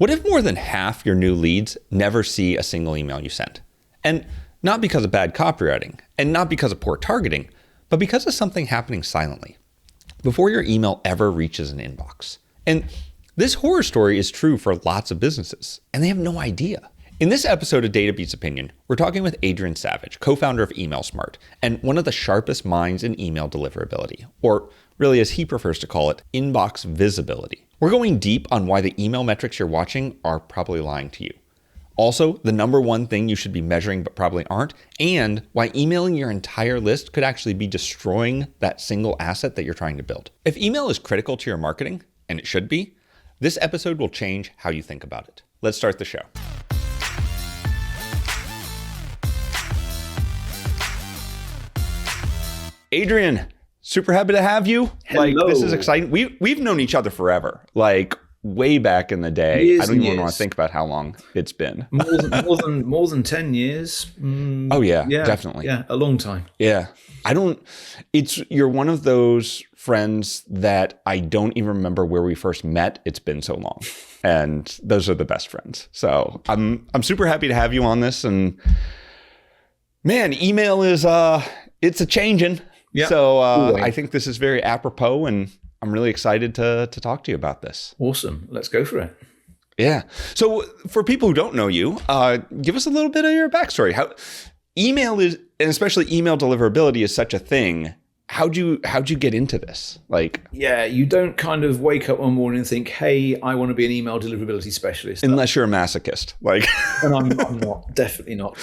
What if more than half your new leads never see a single email you sent? And not because of bad copywriting, and not because of poor targeting, but because of something happening silently, before your email ever reaches an inbox. And this horror story is true for lots of businesses, and they have no idea. In this episode of Data Beats Opinion, we're talking with Adrian Savage, co-founder of Email Smart, and one of the sharpest minds in email deliverability, or really as he prefers to call it, inbox visibility. We're going deep on why the email metrics you're watching are probably lying to you. Also, the number one thing you should be measuring but probably aren't, and why emailing your entire list could actually be destroying that single asset that you're trying to build. If email is critical to your marketing, and it should be, this episode will change how you think about it. Let's start the show. Adrian, super happy to have you. Hello. This is exciting. We've known each other forever, way back in the day. Years I don't even years. want to think about how long it's been. More than 10 years. Oh yeah, definitely. Yeah, a long time. Yeah. You're one of those friends that I don't even remember where we first met. It's been so long. And those are the best friends. So I'm super happy to have you on this. And man, email is it's a changing. Yeah. So I think this is very apropos, and I'm really excited to talk to you about this. Awesome. Let's go for it. Yeah. So for people who don't know you, give us a little bit of your backstory. How email is, and especially email deliverability is such a thing. How'd you get into this? Yeah, you don't kind of wake up one morning and think, hey, I want to be an email deliverability specialist. Unless you're a masochist. And I'm not, definitely not.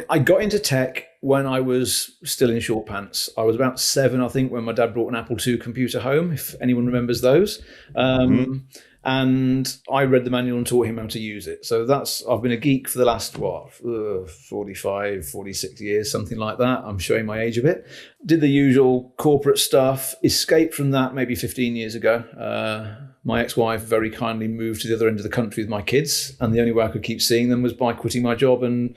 I got into tech when I was still in short pants. I was about 7, I think, when my dad brought an Apple II computer home, if anyone remembers those. And I read the manual and taught him how to use it. So I've been a geek for the last, 45, 46 years, something like that. I'm showing my age a bit. Did the usual corporate stuff, escaped from that maybe 15 years ago. My ex-wife very kindly moved to the other end of the country with my kids. And the only way I could keep seeing them was by quitting my job and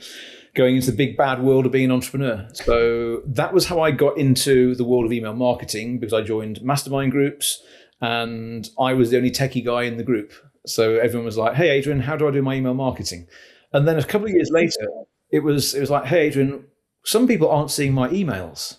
going into the big bad world of being an entrepreneur. So that was how I got into the world of email marketing, because I joined mastermind groups and I was the only techie guy in the group. So everyone was like, hey, Adrian, how do I do my email marketing? And then a couple of years later, it was like, hey, Adrian, some people aren't seeing my emails.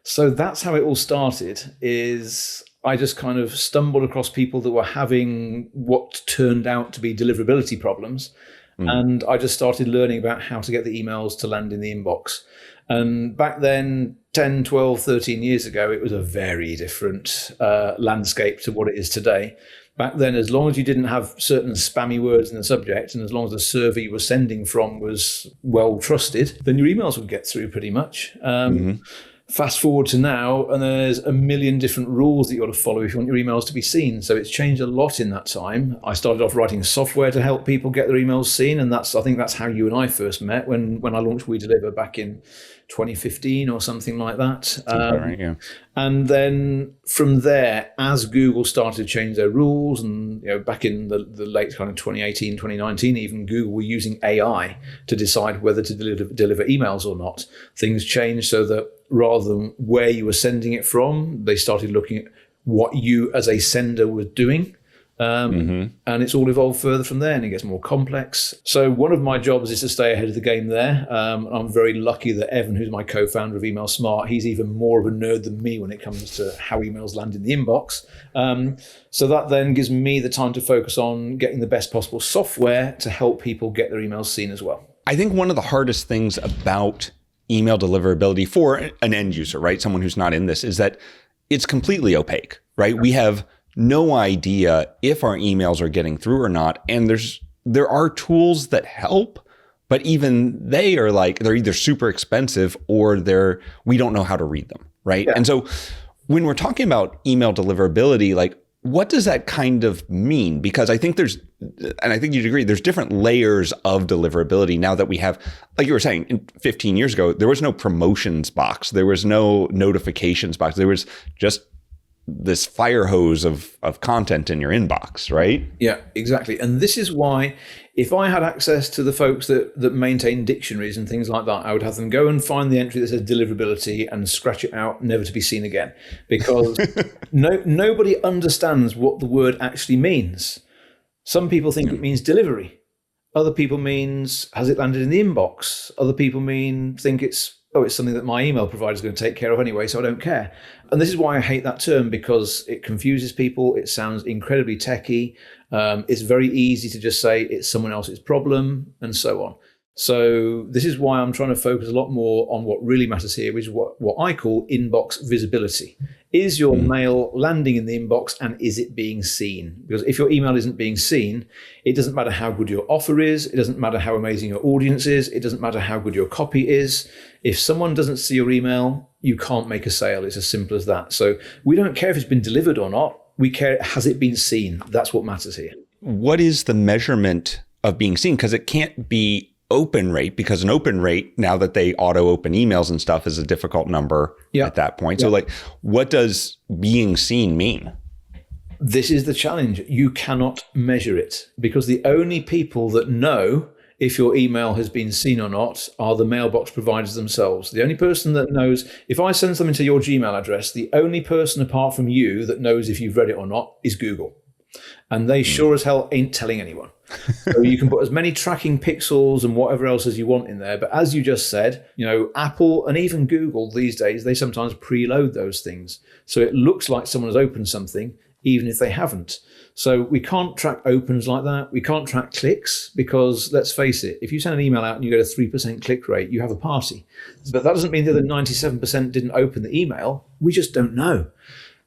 So that's how it all started. Is I just kind of stumbled across people that were having what turned out to be deliverability problems. And I just started learning about how to get the emails to land in the inbox. And back then, 10, 12, 13 years ago, it was a very different landscape to what it is today. Back then, as long as you didn't have certain spammy words in the subject, and as long as the server you were sending from was well trusted, then your emails would get through pretty much. Fast forward to now, and there's a million different rules that you got to follow if you want your emails to be seen. So it's changed a lot in that time. I started off writing software to help people get their emails seen, and I think that's how you and I first met when I launched We Deliver back in 2015 or something like that. Right, yeah. And then from there, as Google started to change their rules, and back in the late kind of 2018, 2019, even Google were using AI to decide whether to deliver emails or not. Things changed so that rather than where you were sending it from, they started looking at what you as a sender were doing. And it's all evolved further from there, and it gets more complex. So one of my jobs is to stay ahead of the game there. I'm very lucky that Evan, who's my co-founder of Email Smart, he's even more of a nerd than me when it comes to how emails land in the inbox. So that then gives me the time to focus on getting the best possible software to help people get their emails seen as well. I think one of the hardest things about email deliverability for an end user, right? Someone who's not in this, is that it's completely opaque, right? We have no idea if our emails are getting through or not. And there are tools that help, but even they are they're either super expensive or we don't know how to read them, right? Yeah. And so when we're talking about email deliverability, what does that kind of mean? Because I think and I think you'd agree, there's different layers of deliverability now that we have, like you were saying, 15 years ago, there was no promotions box. There was no notifications box. There was just this fire hose of content in your inbox, right? Yeah, exactly. And this is why if I had access to the folks that maintain dictionaries and things like that, I would have them go and find the entry that says deliverability and scratch it out, never to be seen again. Because nobody understands what the word actually means. Some people think it means delivery. Other people means, has it landed in the inbox? Other people think it's something that my email provider is going to take care of anyway, so I don't care. And this is why I hate that term, because it confuses people. It sounds incredibly techy. It's very easy to just say it's someone else's problem and so on. So this is why I'm trying to focus a lot more on what really matters here, which is what I call inbox visibility. Is your mail landing in the inbox, and is it being seen? Because if your email isn't being seen, it doesn't matter how good your offer is. It doesn't matter how amazing your audience is. It doesn't matter how good your copy is. If someone doesn't see your email, you can't make a sale. It's as simple as that. So we don't care if it's been delivered or not. We care, has it been seen? That's what matters here. What is the measurement of being seen? Because it can't be open rate, because an open rate, now that they auto open emails and stuff, is a difficult number at that point. So like, what does being seen mean? This is the challenge. You cannot measure it, because the only people that know if your email has been seen or not are the mailbox providers themselves. The only person that knows, if I send something to your Gmail address, the only person apart from you that knows if you've read it or not is Google. And they sure as hell ain't telling anyone. So you can put as many tracking pixels and whatever else as you want in there. But as you just said, Apple and even Google these days, they sometimes preload those things. So it looks like someone has opened something, even if they haven't. So we can't track opens like that. We can't track clicks, because let's face it, if you send an email out and you get a 3% click rate, you have a party. But that doesn't mean that the 97% didn't open the email. We just don't know.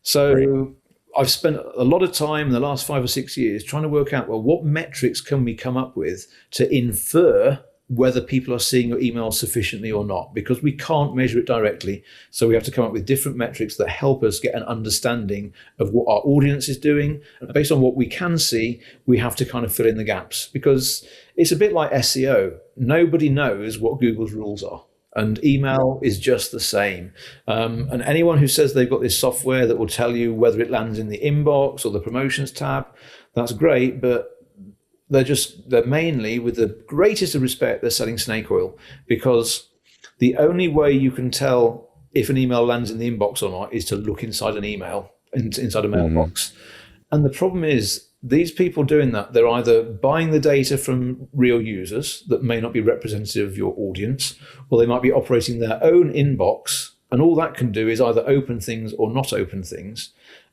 So I've spent a lot of time in the last 5 or 6 years trying to work out, well, what metrics can we come up with to infer whether people are seeing your email sufficiently or not, because we can't measure it directly. So we have to come up with different metrics that help us get an understanding of what our audience is doing. And based on what we can see, we have to kind of fill in the gaps, because it's a bit like SEO. Nobody knows what Google's rules are. And email is just the same. And anyone who says they've got this software that will tell you whether it lands in the inbox or the promotions tab, that's great, but they're mainly, with the greatest of respect, they're selling snake oil, because the only way you can tell if an email lands in the inbox or not is to look inside an email, inside a mailbox. And the problem is, these people doing that, they're either buying the data from real users that may not be representative of your audience, or they might be operating their own inbox, and all that can do is either open things or not open things.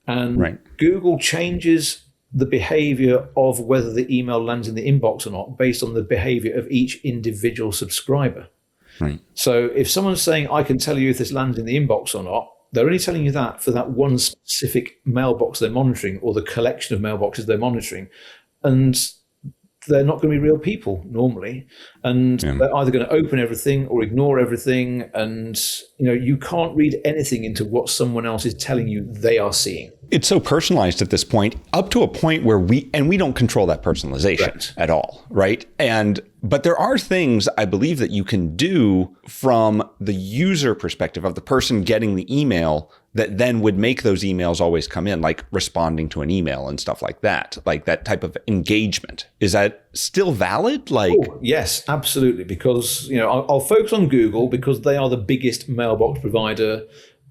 And Google changes the behavior of whether the email lands in the inbox or not based on the behavior of each individual subscriber. So if someone's saying, I can tell you if this lands in the inbox or not, they're only telling you that for that one specific mailbox they're monitoring, or the collection of mailboxes they're monitoring. And they're not going to be real people normally. And they're either going to open everything or ignore everything. And, you can't read anything into what someone else is telling you they are seeing. It's so personalized at this point, up to a point where we don't control that personalization at all, right? But there are things I believe that you can do from the user perspective of the person getting the email that then would make those emails always come in, like responding to an email and stuff like that type of engagement. Is that still valid? Yes, absolutely. Because, I'll focus on Google because they are the biggest mailbox provider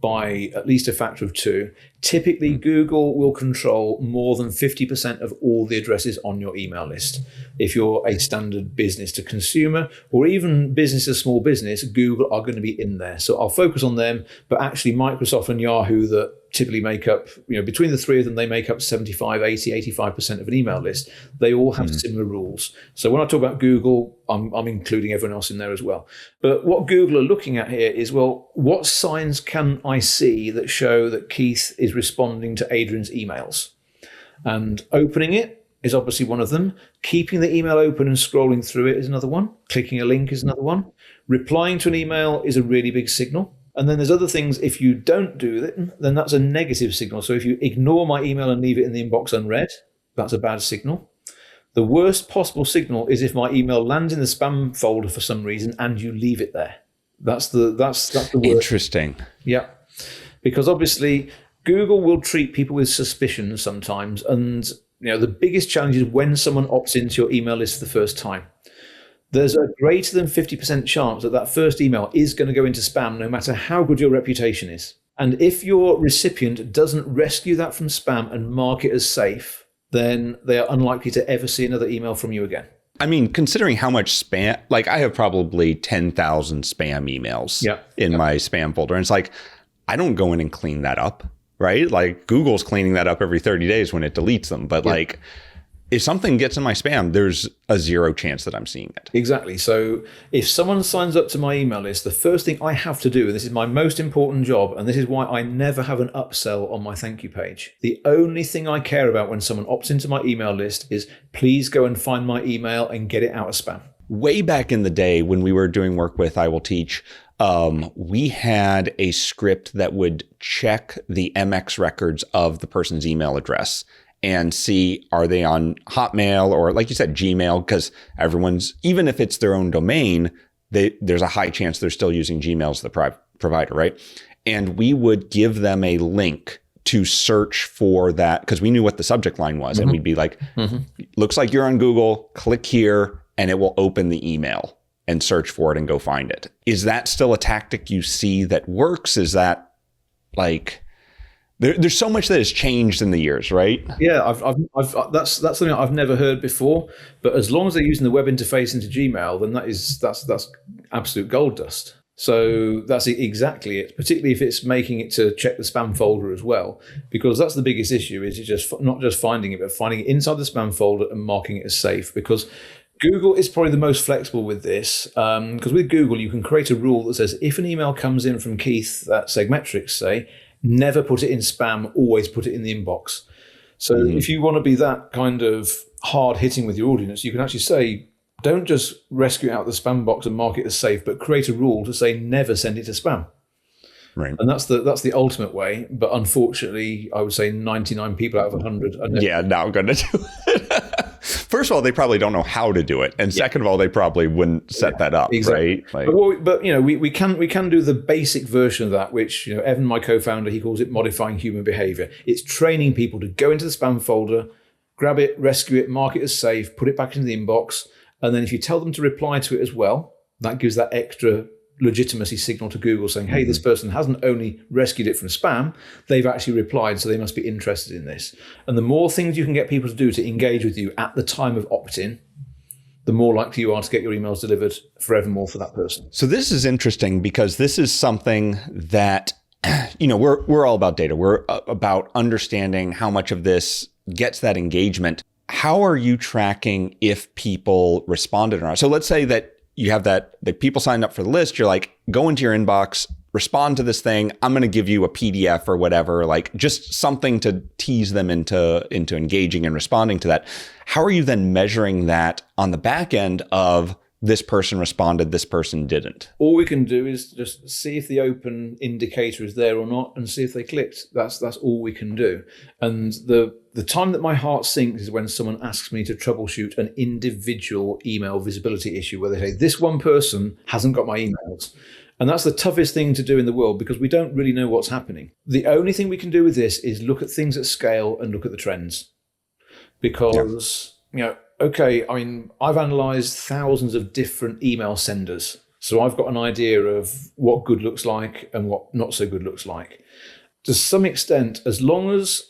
by at least a factor of 2. Typically, Google will control more than 50% of all the addresses on your email list. If you're a standard business to consumer, or even business to small business, Google are going to be in there. So I'll focus on them, but actually Microsoft and Yahoo that typically make up, between the three of them, they make up 75, 80, 85% of an email list. They all have similar rules. So when I talk about Google, I'm including everyone else in there as well. But what Google are looking at here is, well, what signs can I see that show that Keith is responding to Adrian's emails? And opening it is obviously one of them. Keeping the email open and scrolling through it is another one. Clicking a link is another one. Replying to an email is a really big signal. And then there's other things, if you don't do that, then that's a negative signal. So if you ignore my email and leave it in the inbox unread, that's a bad signal. The worst possible signal is if my email lands in the spam folder for some reason and you leave it there. That's the worst. Interesting. Yeah. Because obviously Google will treat people with suspicion sometimes, and the biggest challenge is when someone opts into your email list for the first time. There's a greater than 50% chance that first email is going to go into spam, no matter how good your reputation is. And if your recipient doesn't rescue that from spam and mark it as safe, then they are unlikely to ever see another email from you again. I mean, considering how much spam, like I have probably 10,000 spam emails in my spam folder. And it's like, I don't go in and clean that up, right? Like Google's cleaning that up every 30 days when it deletes them. But like, if something gets in my spam, there's a 0 chance that I'm seeing it. Exactly. So if someone signs up to my email list, the first thing I have to do, and this is my most important job, and this is why I never have an upsell on my thank you page. The only thing I care about when someone opts into my email list is please go and find my email and get it out of spam. Way back in the day when we were doing work with I Will Teach, we had a script that would check the MX records of the person's email address and see, are they on Hotmail or, like you said, Gmail? Because everyone's, even if it's their own domain, there's a high chance they're still using Gmail as the provider, right? And we would give them a link to search for that because we knew what the subject line was. And we'd be like, looks like you're on Google, click here, and it will open the email and search for it and go find it. Is that still a tactic you see that works? Is that like... There's so much that has changed in the years, right? Yeah, that's something I've never heard before. But as long as they're using the web interface into Gmail, then that's absolute gold dust. So that's exactly it. Particularly if it's making it to check the spam folder as well, because that's the biggest issue. Is it just not just finding it, but finding it inside the spam folder and marking it as safe. Because Google is probably the most flexible with this. Because with Google, you can create a rule that says if an email comes in from Keith at SegMetrics, say, never put it in spam, always put it in the inbox. So if you want to be that kind of hard hitting with your audience, you can actually say, don't just rescue it out the spam box and mark it as safe, but create a rule to say never send it to spam. Right. And that's the ultimate way. But unfortunately, I would say 99 people out of 100 are never not going to do it. First of all, they probably don't know how to do it, and second of all, they probably wouldn't set that up, exactly. right? But we can do the basic version of that, which Evan, my co-founder, he calls it modifying human behavior. It's training people to go into the spam folder, grab it, rescue it, mark it as safe, put it back into the inbox, and then if you tell them to reply to it as well, that gives that extra legitimacy signal to Google saying, hey, this person hasn't only rescued it from spam, they've actually replied, so they must be interested in this. And the more things you can get people to do to engage with you at the time of opt-in, the more likely you are to get your emails delivered forevermore for that person. So this is interesting because this is something that, we're all about data. We're about understanding how much of this gets that engagement. How are you tracking if people responded or not? So let's say that you have that the people signed up for the list. You're like, go into your inbox, respond to this thing. I'm going to give you a PDF or whatever, like just something to tease them into engaging and responding to that. How are you then measuring that on the back end of this person responded, this person didn't? All we can do is just see if the open indicator is there or not and see if they clicked. That's all we can do. And the time that my heart sinks is when someone asks me to troubleshoot an individual email visibility issue where they say, this one person hasn't got my emails. And that's the toughest thing to do in the world because we don't really know what's happening. The only thing we can do with this is look at things at scale and look at the trends. Because, okay, I mean, I've analyzed thousands of different email senders. So I've got an idea of what good looks like and what not so good looks like. To some extent, as long as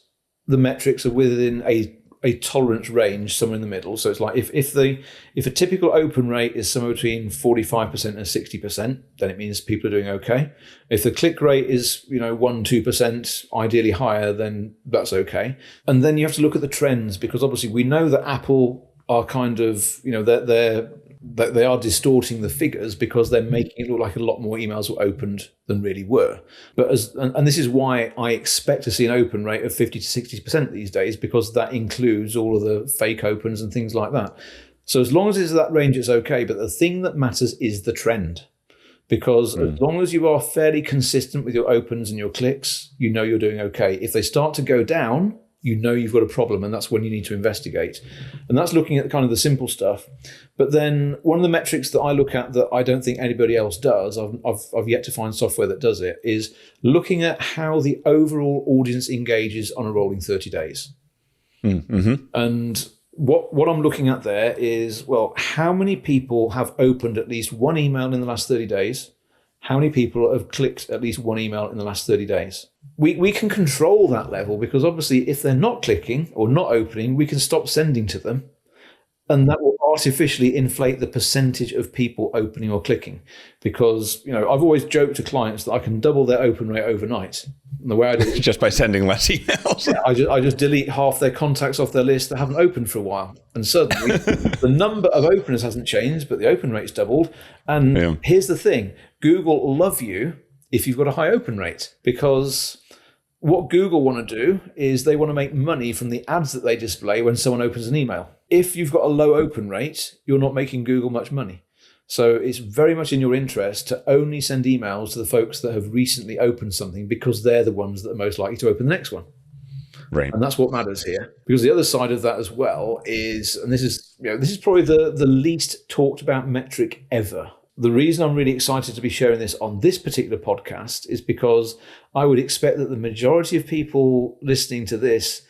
the metrics are within a tolerance range, somewhere in the middle. So it's like if a typical open rate is somewhere between 45% and 60%, then it means people are doing okay. If the click rate is 1-2%, ideally higher, then that's okay. And then you have to look at the trends because obviously we know that Apple are kind of they are distorting the figures because they're making it look like a lot more emails were opened than really were. But and this is why I expect to see an open rate of 50 to 60% these days, because that includes all of the fake opens and things like that. So as long as it's that range, it's okay. But the thing that matters is the trend. Because as long as you are fairly consistent with your opens and your clicks, you're doing okay. If they start to go down, you know you've got a problem, and that's when you need to investigate. And that's looking at kind of the simple stuff. But then one of the metrics that I look at that I don't think anybody else does, I've yet to find software that does it, is looking at how the overall audience engages on a rolling 30 days. Mm-hmm. And what I'm looking at there is, well, how many people have opened at least one email in the last 30 days? How many people have clicked at least one email in the last 30 days? We can control that level, because obviously if they're not clicking or not opening, we can stop sending to them. And that will artificially inflate the percentage of people opening or clicking. Because, I've always joked to clients that I can double their open rate overnight. And the way I do it, just by sending less emails. I just delete half their contacts off their list that haven't opened for a while. And suddenly the number of openers hasn't changed, but the open rate's doubled. And here's the thing. Google will love you if you've got a high open rate, because what Google want to do is they want to make money from the ads that they display when someone opens an email. If you've got a low open rate, you're not making Google much money. So it's very much in your interest to only send emails to the folks that have recently opened something, because they're the ones that are most likely to open the next one. Right. And that's what matters here. Because the other side of that as well is, and this is probably the least talked about metric ever. The reason I'm really excited to be sharing this on this particular podcast is because I would expect that the majority of people listening to this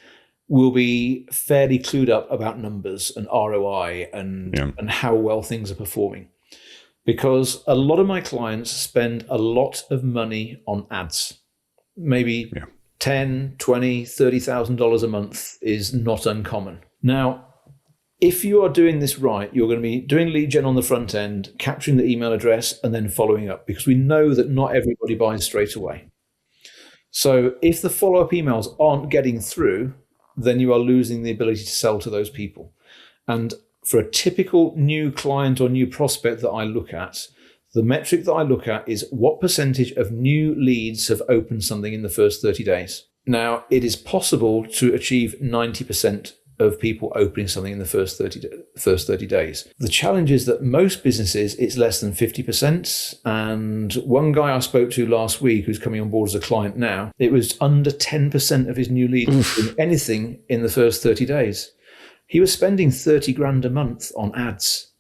will be fairly clued up about numbers and ROI and how well things are performing. Because a lot of my clients spend a lot of money on ads. Maybe $10,000, $20,000, $30,000 a month is not uncommon. Now, if you are doing this right, you're going to be doing lead gen on the front end, capturing the email address, and then following up, because we know that not everybody buys straight away. So if the follow-up emails aren't getting through, then you are losing the ability to sell to those people. And for a typical new client or new prospect that I look at, the metric that I look at is what percentage of new leads have opened something in the first 30 days. Now, it is possible to achieve 90% of people opening something in the first 30 days. The challenge is that most businesses, it's less than 50%. And one guy I spoke to last week, who's coming on board as a client now, it was under 10% of his new leads doing anything in the first 30 days. He was spending 30 grand a month on ads.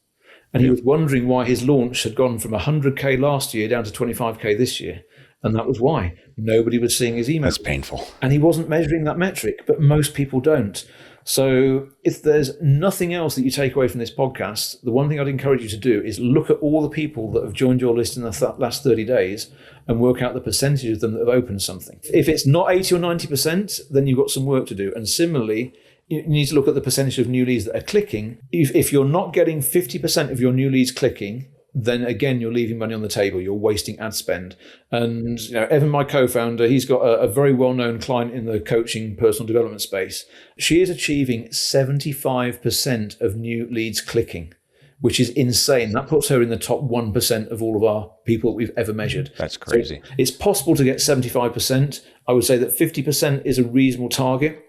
And he was wondering why his launch had gone from 100K last year down to 25K this year. And that was why nobody was seeing his email. That's painful. And he wasn't measuring that metric, but most people don't. So if there's nothing else that you take away from this podcast, the one thing I'd encourage you to do is look at all the people that have joined your list in the last 30 days and work out the percentage of them that have opened something. If it's not 80 or 90%, then you've got some work to do. And similarly, you need to look at the percentage of new leads that are clicking. If you're not getting 50% of your new leads clicking, then again, you're leaving money on the table. You're wasting ad spend. And Evan, my co-founder, he's got a very well-known client in the coaching personal development space. She is achieving 75% of new leads clicking, which is insane. That puts her in the top 1% of all of our people that we've ever measured. That's crazy. So it's possible to get 75%. I would say that 50% is a reasonable target.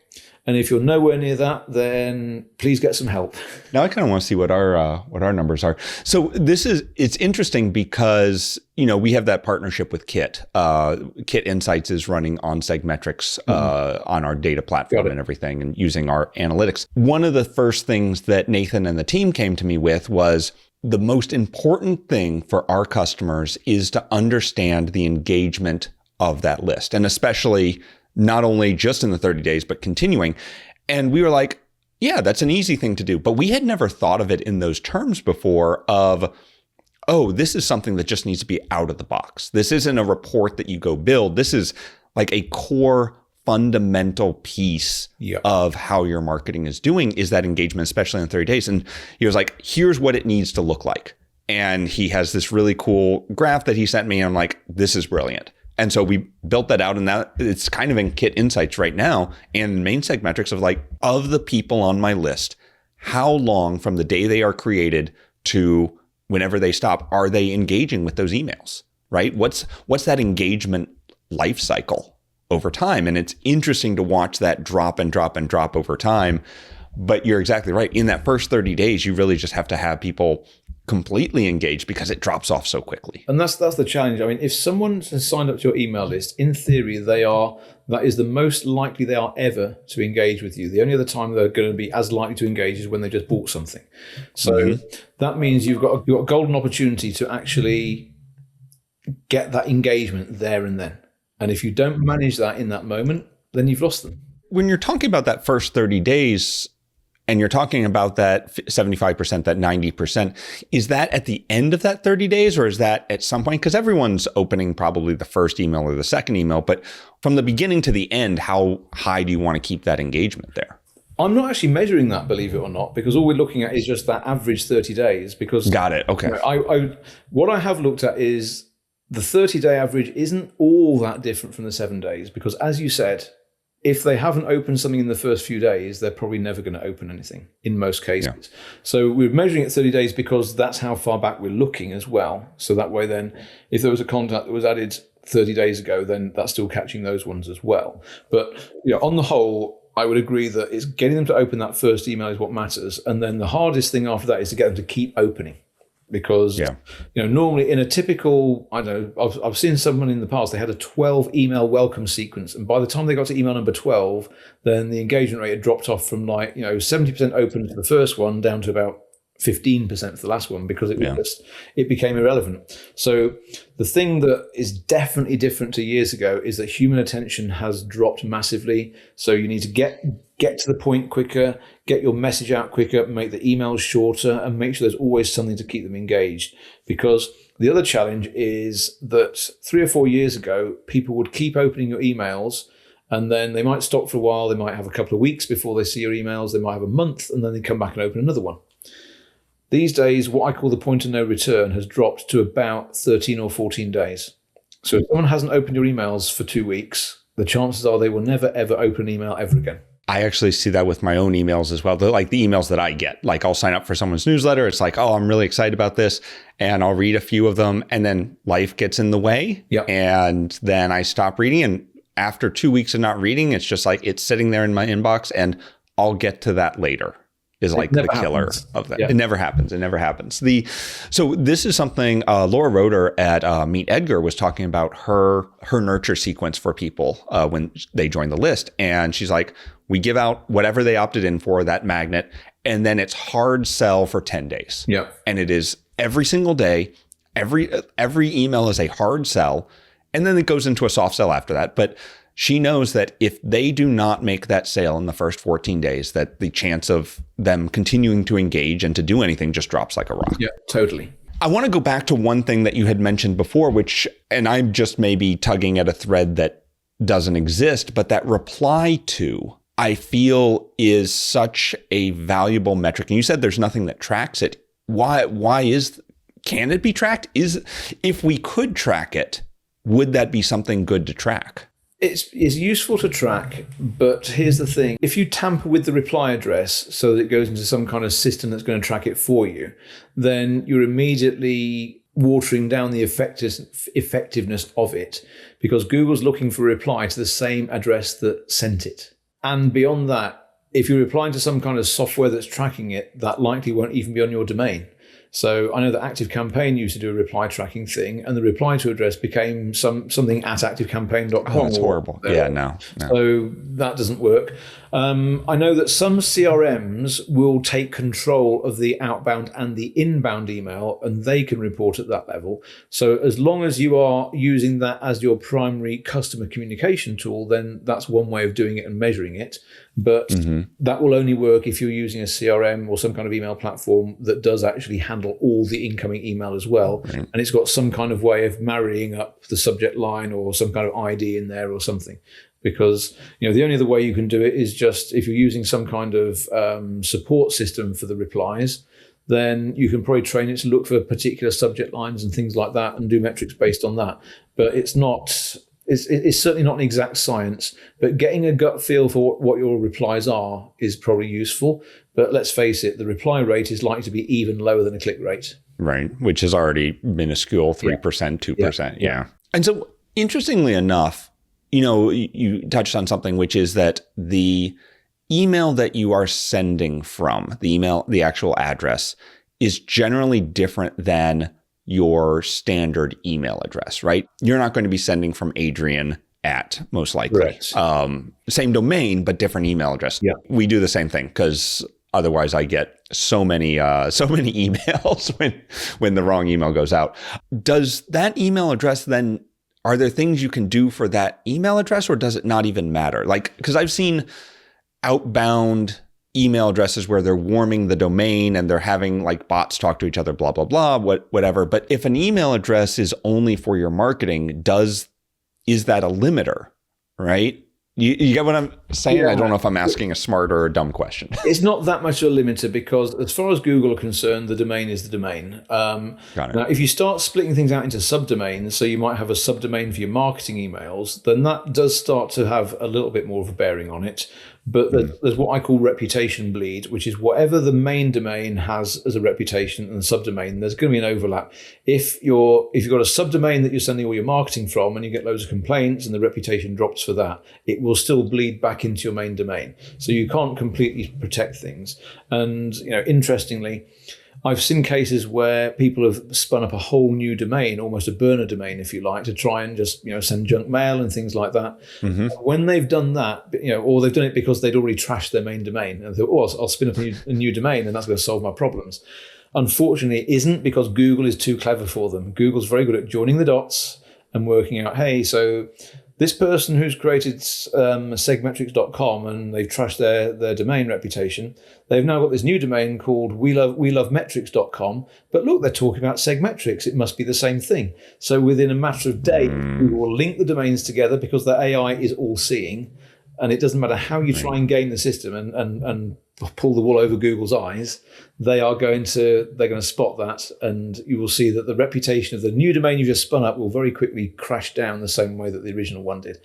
And if you're nowhere near that, then please get some help. Now I kind of want to see what our numbers are. So it's interesting because, we have that partnership with Kit. Kit Insights is running on SegMetrics on our data platform and everything, and using our analytics. One of the first things that Nathan and the team came to me with was the most important thing for our customers is to understand the engagement of that list, and especially not only just in the 30 days, but continuing. And we were like, yeah, that's an easy thing to do. But we had never thought of it in those terms before of, oh, this is something that just needs to be out of the box. This isn't a report that you go build. This is like a core fundamental piece of how your marketing is doing, is that engagement, especially in 30 days. And he was like, here's what it needs to look like. And he has this really cool graph that he sent me. And I'm like, this is brilliant. And so we built that out, and that it's kind of in Kit Insights right now and main SegMetrics of like, of the people on my list, how long from the day they are created to whenever they stop are they engaging with those emails, right? What's that engagement life cycle over time? And it's interesting to watch that drop and drop and drop over time. But you're exactly right. In that first 30 days, you really just have to have people completely engaged because it drops off so quickly. And that's the challenge. I mean, if someone has signed up to your email list, in theory, they are that is the most likely they are ever to engage with you. The only other time they're going to be as likely to engage is when they just bought something. So that means you've got a golden opportunity to actually get that engagement there and then. And if you don't manage that in that moment, then you've lost them. When you're talking about that first 30 days, and you're talking about that 75%, that 90%, is that at the end of that 30 days or is that at some point? Because everyone's opening probably the first email or the second email, but from the beginning to the end, how high do you want to keep that engagement there? I'm not actually measuring that, believe it or not, because all we're looking at is just that average 30 days. Because got it. Okay. What I have looked at is the 30-day average isn't all that different from the 7 days, because as you said, if they haven't opened something in the first few days, they're probably never going to open anything in most cases. Yeah. So we're measuring it 30 days because that's how far back we're looking as well. So that way then, if there was a contact that was added 30 days ago, then that's still catching those ones as well. But on the whole, I would agree that it's getting them to open that first email is what matters. And then the hardest thing after that is to get them to keep opening. Because normally in a typical, I don't know, I've seen someone in the past, they had a 12 email welcome sequence. And by the time they got to email number 12, then the engagement rate had dropped off from 70% open for the first one down to about 15% for the last one, because it became irrelevant. So the thing that is definitely different to years ago is that human attention has dropped massively. So you need to get to the point quicker, get your message out quicker, make the emails shorter, and make sure there's always something to keep them engaged. Because the other challenge is that 3 or 4 years ago, people would keep opening your emails, and then they might stop for a while. They might have a couple of weeks before they see your emails. They might have a month, and then they come back and open another one. These days, what I call the point of no return has dropped to about 13 or 14 days. So if someone hasn't opened your emails for 2 weeks, the chances are they will never, ever open an email ever again. I actually see that with my own emails as well. Like the emails that I get, like I'll sign up for someone's newsletter. It's like, oh, I'm really excited about this. And I'll read a few of them. And then life gets in the way. Yep. And then I stop reading. And after 2 weeks of not reading, it's just like it's sitting there in my inbox and I'll get to that later. Is like the killer of that. Yeah. It never happens. It never happens. So this is something Laura Roeder at Meet Edgar was talking about her nurture sequence for people when they join the list. And she's like, we give out whatever they opted in for, that magnet, and then it's hard sell for 10 days. Yeah. And it is every single day, every email is a hard sell. And then it goes into a soft sell after that. But she knows that if they do not make that sale in the first 14 days, that the chance of them continuing to engage and to do anything just drops like a rock. Yeah, totally. I want to go back to one thing that you had mentioned before, and I'm just maybe tugging at a thread that doesn't exist, but that reply to, I feel, is such a valuable metric. And you said there's nothing that tracks it. Can it be tracked? If we could track it, would that be something good to track? It's useful to track, but here's the thing. If you tamper with the reply address so that it goes into some kind of system that's going to track it for you, then you're immediately watering down the effectiveness of it, because Google's looking for a reply to the same address that sent it. And beyond that, if you're replying to some kind of software that's tracking it, that likely won't even be on your domain. So I know that ActiveCampaign used to do a reply tracking thing, and the reply to address became something at activecampaign.com. Oh, that's horrible. Yeah, no. So that doesn't work. I know that some CRMs will take control of the outbound and the inbound email, and they can report at that level. So as long as you are using that as your primary customer communication tool, then that's one way of doing it and measuring it. But that will only work if you're using a CRM or some kind of email platform that does actually handle all the incoming email as well. Right. And it's got some kind of way of marrying up the subject line or some kind of ID in there or something. Because the only other way you can do it is just if you're using some kind of support system for the replies, then you can probably train it to look for particular subject lines and things like that and do metrics based on that. But it's not... It's certainly not an exact science, but getting a gut feel for what your replies are is probably useful. But let's face it, the reply rate is likely to be even lower than a click rate. Right, which is already minuscule, 3%, 2%. Yeah. And so interestingly enough, you touched on something, which is that the email that you are sending from, the actual address, is generally different than your standard email address, right? You're not going to be sending from Adrian at, most likely. Correct. Same domain, but different email address. Yeah. We do the same thing because otherwise I get so many emails when the wrong email goes out. Does that email address then, are there things you can do for that email address, or does it not even matter? Like, because I've seen outbound email addresses where they're warming the domain and they're having like bots talk to each other, blah, blah, blah, whatever. But if an email address is only for your marketing, is that a limiter, right? You get what I'm saying? Yeah. I don't know if I'm asking a smart or a dumb question. It's not that much of a limiter because as far as Google are concerned, the domain is the domain. Got it. Now, if you start splitting things out into subdomains, so you might have a subdomain for your marketing emails, then that does start to have a little bit more of a bearing on it. But there's what I call reputation bleed, which is whatever the main domain has as a reputation and the subdomain, there's going to be an overlap. If you've got a subdomain that you're sending all your marketing from and you get loads of complaints and the reputation drops for that, it will still bleed back into your main domain. So you can't completely protect things. And interestingly, I've seen cases where people have spun up a whole new domain, almost a burner domain, if you like, to try and just send junk mail and things like that. Mm-hmm. When they've done that, or they've done it because they'd already trashed their main domain, and they thought, I'll spin up a new domain, and that's going to solve my problems. Unfortunately, it isn't, because Google is too clever for them. Google's very good at joining the dots and working out, hey, so this person who's created SegMetrics.com and they've trashed their domain reputation, they've now got this new domain called WeLoveMetrics.com. But look, they're talking about SegMetrics. It must be the same thing. So within a matter of days, we will link the domains together because the AI is all-seeing. And it doesn't matter how you try and game the system and pull the wool over Google's eyes, they're going to spot that, and you will see that the reputation of the new domain you just spun up will very quickly crash down the same way that the original one did.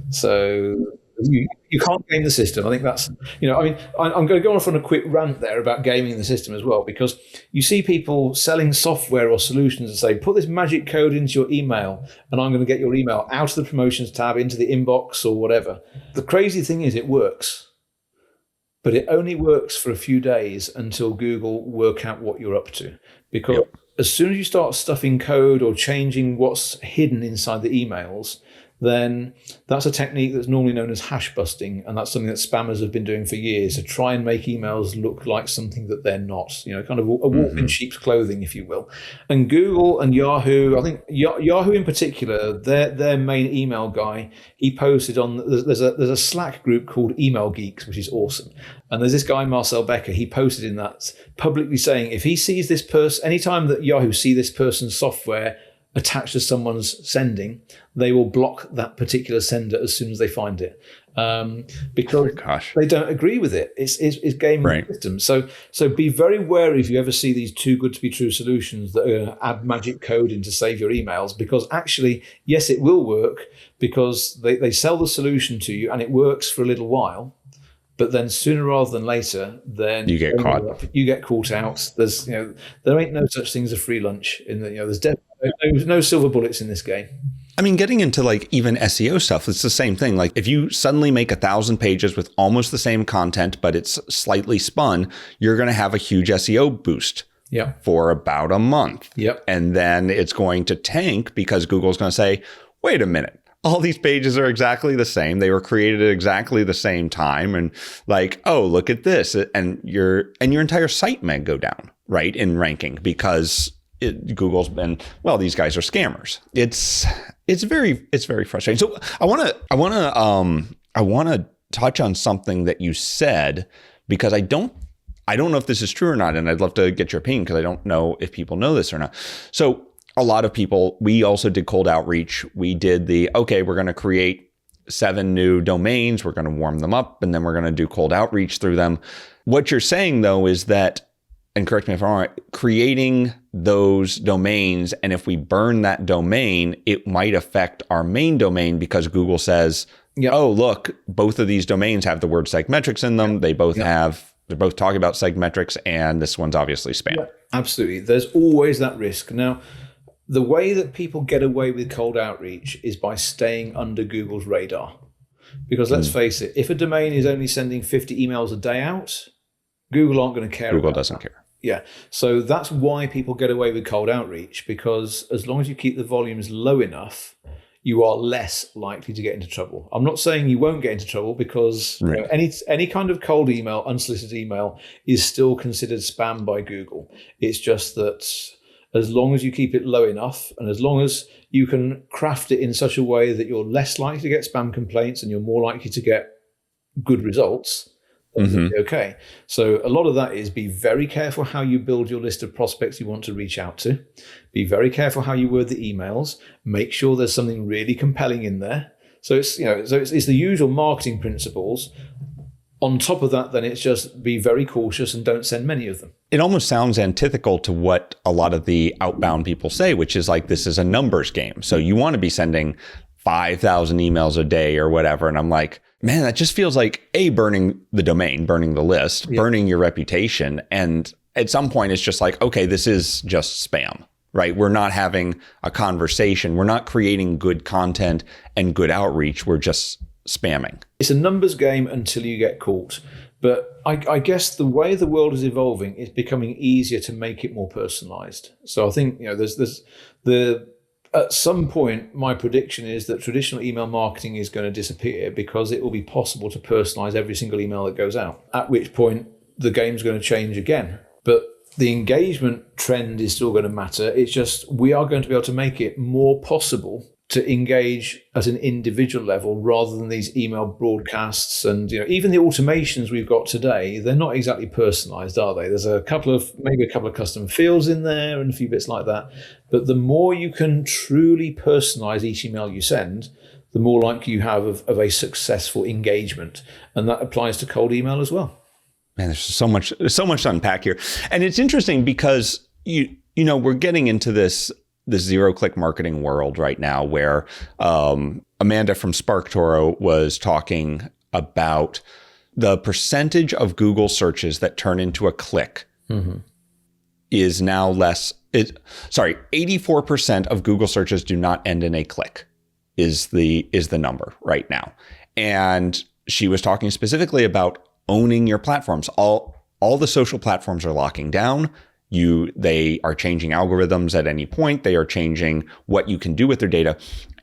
So you can't game the system. I think that's, I'm going to go off on a quick rant there about gaming the system as well, because you see people selling software or solutions and say, put this magic code into your email and I'm going to get your email out of the promotions tab into the inbox or whatever. The crazy thing is it works. But it only works for a few days until Google work out what you're up to. Because as soon as you start stuffing code or changing what's hidden inside the emails, then that's a technique that's normally known as hash busting. And that's something that spammers have been doing for years, to try and make emails look like something that they're not, kind of a wolf in sheep's clothing, if you will. And Google and Yahoo, I think Yahoo in particular, their main email guy, he posted on, there's a Slack group called Email Geeks, which is awesome. And there's this guy, Marcel Becker, he posted in that publicly saying, if he sees this person, anytime that Yahoo see this person's software attached to someone's sending, they will block that particular sender as soon as they find it, because they don't agree with it. It's gaming the system. So be very wary if you ever see these too good to be true solutions that are going to add magic code in to save your emails, because actually, yes, it will work because they sell the solution to you and it works for a little while. But then sooner rather than later, then you get caught. You get caught out. There's there ain't no such thing as a free lunch. There's definitely no silver bullets in this game. I mean, getting into like even SEO stuff, it's the same thing. Like if you suddenly make 1,000 pages with almost the same content, but it's slightly spun, you're going to have a huge SEO boost. For about a month. And then it's going to tank because Google's going to say, wait a minute. All these pages are exactly the same. They were created at exactly the same time. And like, oh, look at this. And your entire site may go down, right, in ranking, because Google's been, well, these guys are scammers. It's very frustrating. So I want to touch on something that you said, because I don't know if this is true or not. And I'd love to get your opinion, because I don't know if people know this or not. So a lot of people, we also did cold outreach. We did we're going to create 7 new domains. We're going to warm them up, and then we're going to do cold outreach through them. What you're saying, though, is that, and correct me if I'm wrong, creating those domains, and if we burn that domain, it might affect our main domain, because Google says, oh, look, both of these domains have the word SegMetrics in them. They both they're both talking about SegMetrics, and this one's obviously spam. Absolutely. There's always that risk. Now, the way that people get away with cold outreach is by staying under Google's radar. Because let's face it, if a domain is only sending 50 emails a day out, Google aren't going to care. Google doesn't care. Yeah. So that's why people get away with cold outreach, because as long as you keep the volumes low enough, you are less likely to get into trouble. I'm not saying you won't get into trouble, because Right. any kind of cold email, unsolicited email, is still considered spam by Google. It's just that as long as you keep it low enough, and as long as you can craft it in such a way that you're less likely to get spam complaints and you're more likely to get good results, okay. So a lot of that is be very careful how you build your list of prospects you want to reach out to. Be very careful how you word the emails. Make sure there's something really compelling in there. So it's the usual marketing principles. On top of that, then it's just be very cautious and don't send many of them. It almost sounds antithetical to what a lot of the outbound people say, which is like, this is a numbers game. So you want to be sending 5,000 emails a day or whatever. And I'm like, man, that just feels like burning the domain, burning the list, burning your reputation. And at some point it's just like, okay, this is just spam, right? We're not having a conversation. We're not creating good content and good outreach. We're just spamming. It's a numbers game until you get caught. But I guess the way the world is evolving, it's becoming easier to make it more personalized. So I think, at some point, my prediction is that traditional email marketing is going to disappear, because it will be possible to personalize every single email that goes out, at which point the game's going to change again. But the engagement trend is still going to matter. It's just we are going to be able to make it more possible to engage at an individual level rather than these email broadcasts. And even the automations we've got today, they're not exactly personalized, are they? There's maybe a couple of custom fields in there and a few bits like that. But the more you can truly personalize each email you send, the more likely you have of a successful engagement. And that applies to cold email as well. Man, there's so much to unpack here. And it's interesting because we're getting into this zero-click marketing world right now, where Amanda from SparkToro was talking about the percentage of Google searches that turn into a click is now less. 84% of Google searches do not end in a click is the number right now. And she was talking specifically about owning your platforms. All the social platforms are locking down. They are changing algorithms at any point. They are changing what you can do with their data.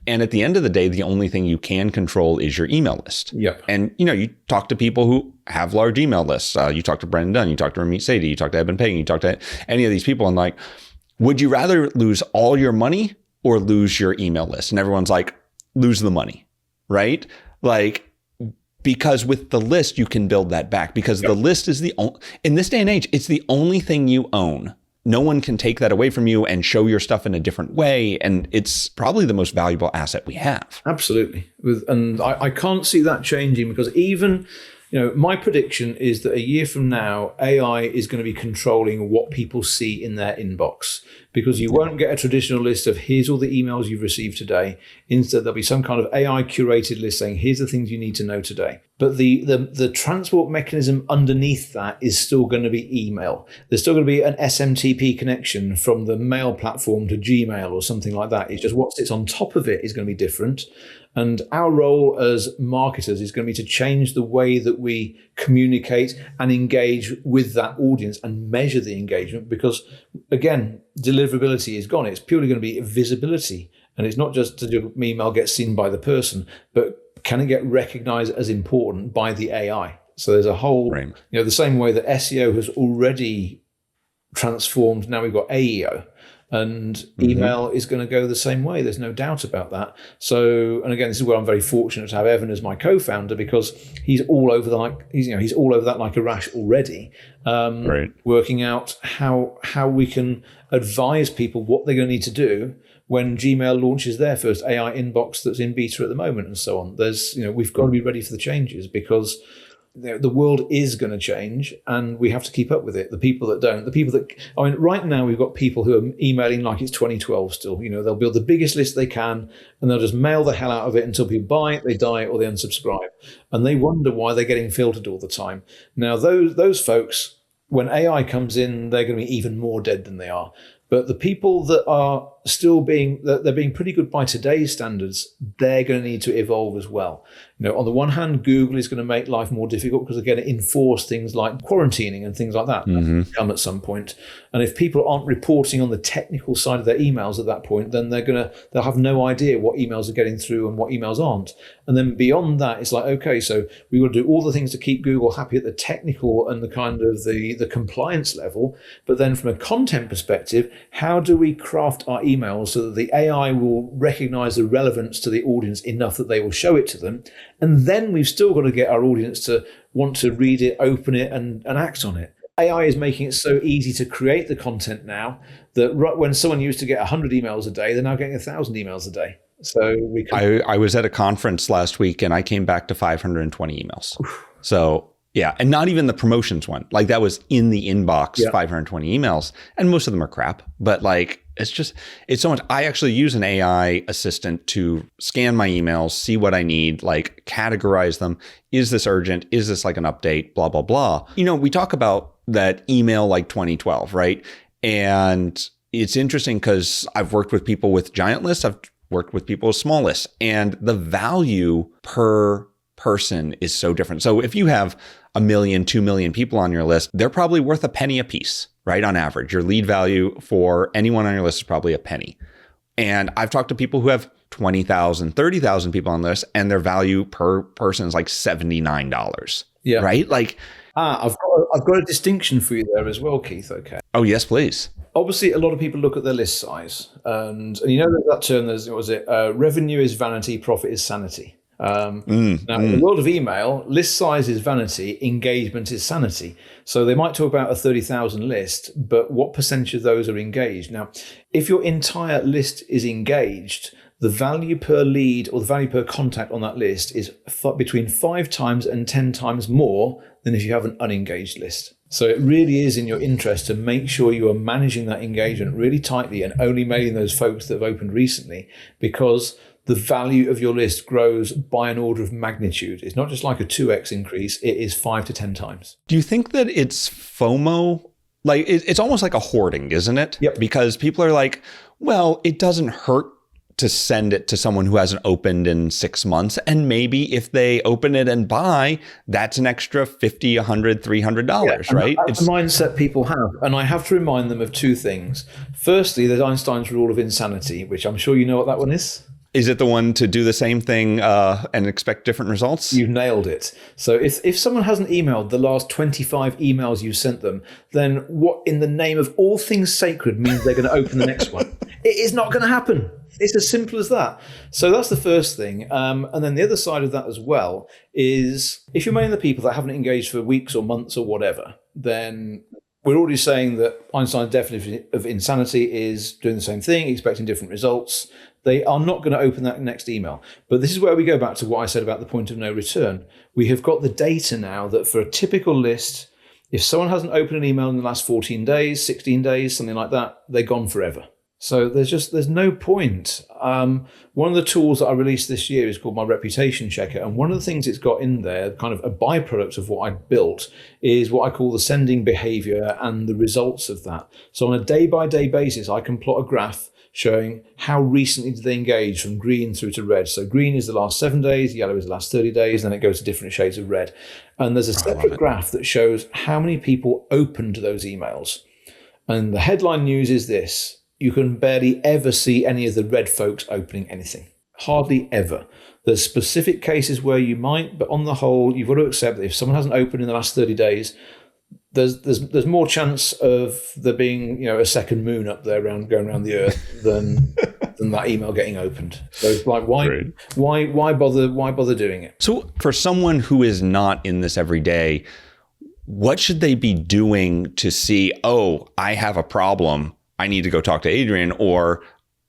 And at the end of the day, the only thing you can control is your email list. Yep. And, you talk to people who have large email lists. You talk to Brendan Dunn, you talk to Ramit Sethi, you talk to Eben Pagan, you talk to any of these people, and like, would you rather lose all your money or lose your email list? And everyone's like, lose the money, right? Like, because with the list, you can build that back, because the list is in this day and age, it's the only thing you own. No one can take that away from you and show your stuff in a different way. And it's probably the most valuable asset we have. Absolutely. And I can't see that changing, because even, my prediction is that a year from now, AI is going to be controlling what people see in their inbox, because you won't get a traditional list of here's all the emails you've received today. Instead, there'll be some kind of AI curated list saying here's the things you need to know today. But the transport mechanism underneath that is still going to be email. There's still going to be an SMTP connection from the mail platform to Gmail or something like that. It's just what sits on top of it is going to be different. And our role as marketers is going to be to change the way that we communicate and engage with that audience and measure the engagement, because, again, deliverability is gone. It's purely going to be visibility. And it's not just does your email get seen by the person, but can it get recognized as important by the AI? So there's a whole, the same way that SEO has already transformed, now we've got AEO. And email is going to go the same way. There's no doubt about that. So, and again, this is where I'm very fortunate to have Evan as my co-founder, because he's all over he's all over that like a rash already. Working out how we can advise people what they're going to need to do when Gmail launches their first AI inbox that's in beta at the moment, and so on. We've got to be ready for the changes, because the world is going to change and we have to keep up with it. The people that don't, right now we've got people who are emailing like it's 2012 still. They'll build the biggest list they can and they'll just mail the hell out of it until people buy it, they die, or they unsubscribe. And they wonder why they're getting filtered all the time. Now, those folks, when AI comes in, they're going to be even more dead than they are. But the people that are still they're being pretty good by today's standards, they're going to need to evolve as well. On the one hand, Google is going to make life more difficult because they're going to enforce things like quarantining and things like that come at some point. And if people aren't reporting on the technical side of their emails at that point, then they'll have no idea what emails are getting through and what emails aren't. And then beyond that, it's like, okay, so we will do all the things to keep Google happy at the technical and the kind of the compliance level. But then from a content perspective, how do we craft our emails so that the AI will recognize the relevance to the audience enough that they will show it to them? And then we've still got to get our audience to want to read it, open it, and act on it. AI is making it so easy to create the content now that when someone used to get 100 emails a day, they're now getting 1,000 emails a day. So I was at a conference last week and I came back to 520 emails. So yeah, and not even the promotions one. Like that was in the inbox, 520 emails, and most of them are crap. But like, it's so much. I actually use an AI assistant to scan my emails, see what I need, like categorize them. Is this urgent? Is this like an update? Blah, blah, blah. We talk about that email like 2012, right? And it's interesting because I've worked with people with giant lists. I've worked with people with small lists, and the value per person is so different. So if you have 1 million, 2 million people on your list, they're probably worth a penny a piece, right? On average, your lead value for anyone on your list is probably a penny. And I've talked to people who have 20,000, 30,000 people on the list, and their value per person is like $79. Yeah. Right? Like, I've got a distinction for you there as well, Keith. Okay. Oh, yes, please. Obviously, a lot of people look at their list size, and there's that term. Revenue is vanity, profit is sanity. Now, in the world of email, list size is vanity, engagement is sanity. So they might talk about a 30,000 list, but what percentage of those are engaged? Now, if your entire list is engaged, the value per lead or the value per contact on that list is between 5 times and 10 times more than if you have an unengaged list. So it really is in your interest to make sure you are managing that engagement really tightly and only mailing those folks that have opened recently, because the value of your list grows by an order of magnitude. It's not just like a 2x increase, it is 5 to 10 times. Do you think that it's FOMO? Like it's almost like a hoarding, isn't it? Yep. Because people are like, well, it doesn't hurt to send it to someone who hasn't opened in 6 months. And maybe if they open it and buy, that's an extra $50, $100, $300, right? That's the mindset people have. And I have to remind them of 2 things. Firstly, there's Einstein's rule of insanity, which I'm sure you know what that one is. Is it the one to do the same thing and expect different results? You've nailed it. So if someone hasn't emailed the last 25 emails you sent them, then what in the name of all things sacred means they're going to open the next one? It is not going to happen. It's as simple as that. So that's the first thing. And then the other side of that as well is if you're mailing the people that haven't engaged for weeks or months or whatever, then we're already saying that Einstein's definition of insanity is doing the same thing, expecting different results. They are not going to open that next email. But this is where we go back to what I said about the point of no return. We have got the data now that for a typical list, if someone hasn't opened an email in the last 14 days, 16 days, something like that, they're gone forever. So there's no point. One of the tools that I released this year is called my reputation checker. And one of the things it's got in there, kind of a byproduct of what I built, is what I call the sending behavior and the results of that. So on a day-by-day basis, I can plot a graph showing how recently did they engage from green through to red. So green is the last 7 days, yellow is the last 30 days, then it goes to different shades of red. And there's a separate graph that shows how many people opened those emails. And the headline news is this: you can barely ever see any of the red folks opening anything. Hardly ever. There's specific cases where you might, but on the whole, you've got to accept that if someone hasn't opened in the last 30 days, there's more chance of there being a second moon up there going around the earth than that email getting opened. So it's like why bother doing it? So for someone who is not in this every day, what should they be doing to see, oh, I have a problem, I need to go talk to Adrian, or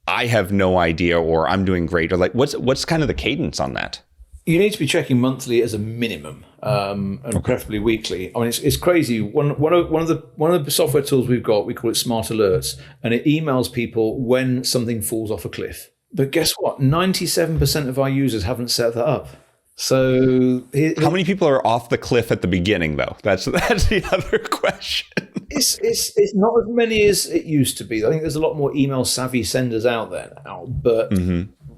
I have no idea, or I'm doing great, or like what's kind of the cadence on that? You need to be checking monthly as a minimum, and preferably weekly. I mean, it's crazy. One of the software tools we've got, we call it Smart Alerts, and it emails people when something falls off a cliff. But guess what? 97% of our users haven't set that up. So how many people are off the cliff at the beginning, though? That's the other question. It's not as many as it used to be. I think there's a lot more email savvy senders out there now, but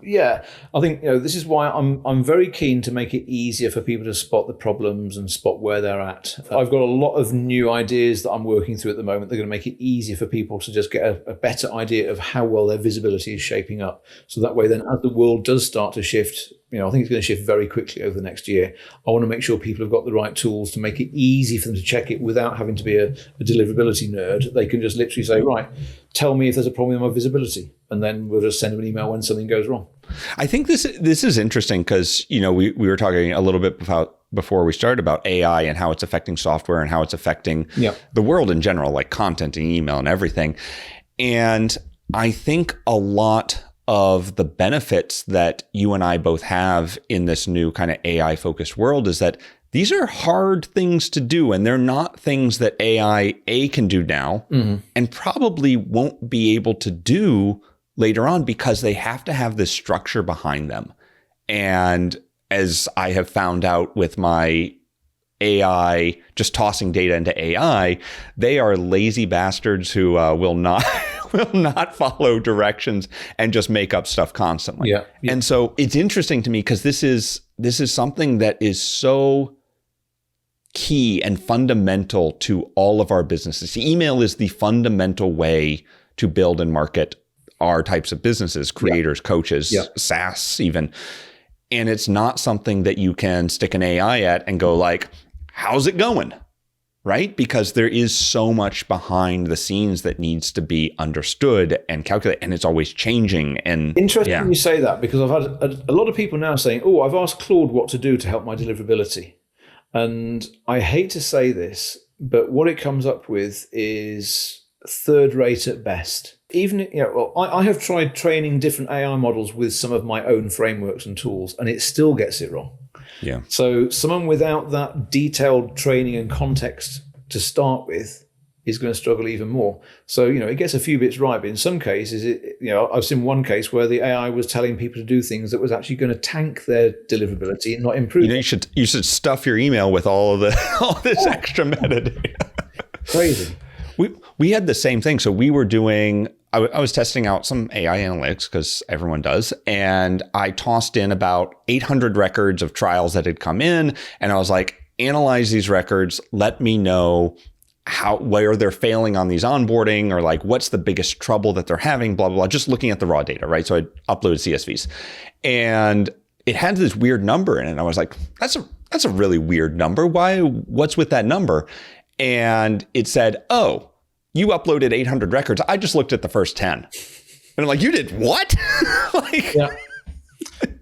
yeah, I think this is why I'm very keen to make it easier for people to spot the problems and spot where they're at. I've got a lot of new ideas that I'm working through at the moment. They're going to make it easier for people to just get a better idea of how well their visibility is shaping up. So that way, then, as the world does start to shift, I think it's going to shift very quickly over the next year. I want to make sure people have got the right tools to make it easy for them to check it without having to be a deliverability nerd. They can just literally say, right, tell me if there's a problem with my visibility, and then we'll just send them an email when something goes wrong. I think this is interesting because, we were talking a little bit before we started about AI and how it's affecting software and how it's affecting the world in general, like content and email and everything. And I think a lot of the benefits that you and I both have in this new kind of AI focused world is that these are hard things to do, and they're not things that AI can do now and probably won't be able to do later on because they have to have this structure behind them. And as I have found out with my AI, just tossing data into AI, they are lazy bastards who will not follow directions and just make up stuff constantly. Yeah. And so it's interesting to me because this is something that is so key and fundamental to all of our businesses. Email is the fundamental way to build and market our types of businesses, creators, coaches, SaaS even. And it's not something that you can stick an AI at and go like, how's it going? Right? Because there is so much behind the scenes that needs to be understood and calculated, and it's always changing. And interesting you say that, because I've had a lot of people now saying, oh, I've asked Claude what to do to help my deliverability. And I hate to say this, but what it comes up with is third rate at best. Even, I have tried training different AI models with some of my own frameworks and tools, and it still gets it wrong. Yeah. So someone without that detailed training and context to start with is going to struggle even more. So, it gets a few bits right, but in some cases, I've seen one case where the AI was telling people to do things that was actually going to tank their deliverability and not improve. You should stuff your email with all this extra metadata. Crazy. We had the same thing. So we were doing, I was testing out some AI analytics because everyone does. And I tossed in about 800 records of trials that had come in. And I was like, analyze these records. Let me know where they're failing on these onboarding, or like what's the biggest trouble that they're having, blah, blah, blah. Just looking at the raw data, right? So I uploaded CSVs. And it had this weird number in it. And I was like, that's a really weird number. What's with that number? And it said, oh, you uploaded 800 records. I just looked at the first 10. And I'm like, you did what?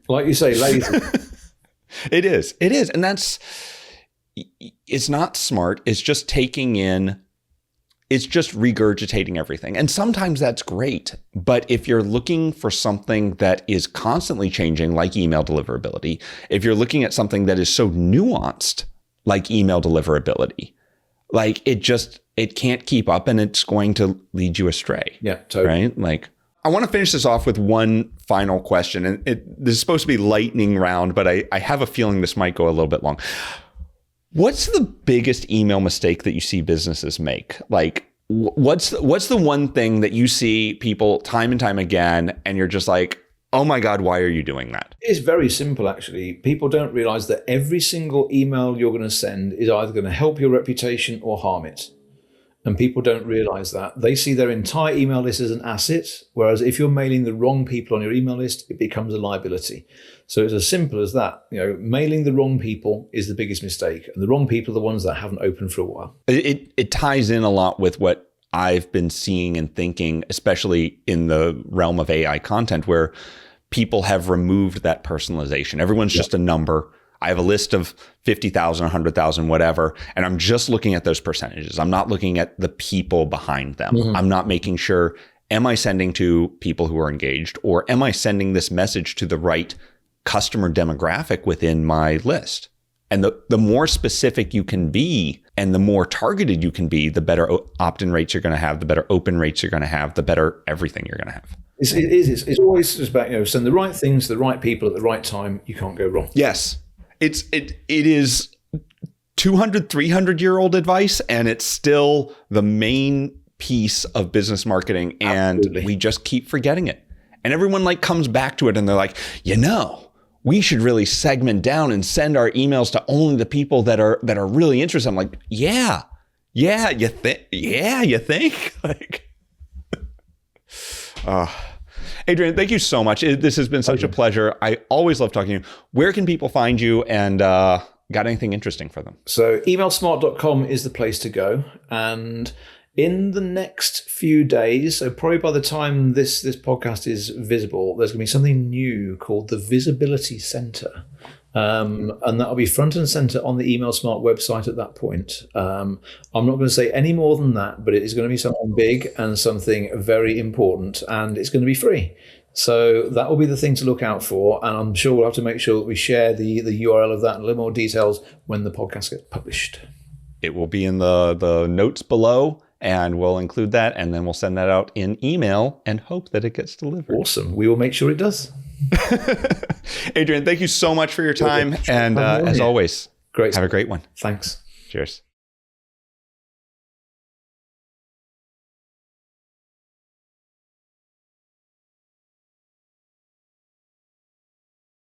Like you say, lazy. It is. And it's not smart. It's just it's just regurgitating everything. And sometimes that's great. But if you're looking for something that is constantly changing, like email deliverability, if you're looking at something that is so nuanced, like email deliverability, like it can't keep up, and it's going to lead you astray. Yeah, totally. Right? Like, I want to finish this off with one final question. And this is supposed to be lightning round, but I have a feeling this might go a little bit long. What's the biggest email mistake that you see businesses make? Like, what's the one thing that you see people time and time again, and you're just like, oh my God, why are you doing that? It's very simple, actually. People don't realize that every single email you're going to send is either going to help your reputation or harm it. And people don't realize that. They see their entire email list as an asset, whereas if you're mailing the wrong people on your email list, it becomes a liability. So it's as simple as that. Mailing the wrong people is the biggest mistake, and the wrong people are the ones that haven't opened for a while. It ties in a lot with what I've been seeing and thinking, especially in the realm of AI content, where people have removed that personalization. Everyone's just a number. I have a list of 50,000, 100,000, whatever, and I'm just looking at those percentages. I'm not looking at the people behind them. Mm-hmm. I'm not making sure, am I sending to people who are engaged, or am I sending this message to the right customer demographic within my list? And the more specific you can be and the more targeted you can be, the better opt-in rates you're going to have, the better open rates you're going to have, the better everything you're going to have. It's always just about, send the right things to the right people at the right time. You can't go wrong. Yes. It is 200, 300-year-old advice, and it's still the main piece of business marketing. And Absolutely. we just keep forgetting it. And everyone like comes back to it and they're like, we should really segment down and send our emails to only the people that are really interested. I'm like, you think? Like, Adrian, thank you so much. This has been such a pleasure. I always love talking to you. Where can people find you, and got anything interesting for them? So emailsmart.com is the place to go. And in the next few days, so probably by the time this podcast is visible, there's going to be something new called the Visibility Center. And that'll be front and center on the Email Smart website at that point. I'm not going to say any more than that, but it is going to be something big and something very important, and it's going to be free. So that will be the thing to look out for. And I'm sure we'll have to make sure that we share the URL of that and a little more details when the podcast gets published. It will be in the notes below, and we'll include that, and then we'll send that out in email and hope that it gets delivered. Awesome. We will make sure it does. Adrian, thank you so much for your time. And as always, great. Have a great one. Thanks. Cheers.